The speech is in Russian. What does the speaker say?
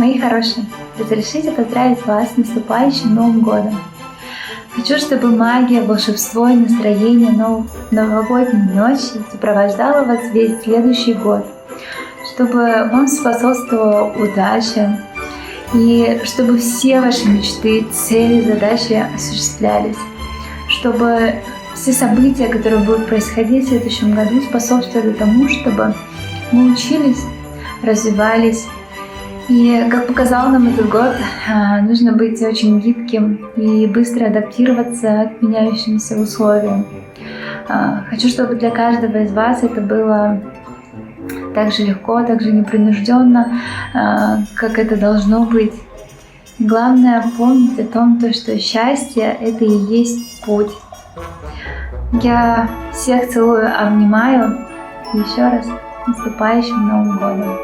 Мои хорошие, разрешите поздравить вас с наступающим Новым годом. Хочу, чтобы магия, волшебство и настроение новогодней ночи сопровождало вас весь следующий год, чтобы вам способствовала удача и чтобы все ваши мечты, цели, задачи осуществлялись, чтобы все события, которые будут происходить в следующем году, способствовали тому, чтобы мы учились, развивались. И, как показал нам этот год, нужно быть очень гибким и быстро адаптироваться к меняющимся условиям. Хочу, чтобы для каждого из вас это было так же легко, так же непринужденно, как это должно быть. Главное помнить о том, что счастье — это и есть путь. Я всех целую, обнимаю. И еще раз с наступающим Новым годом!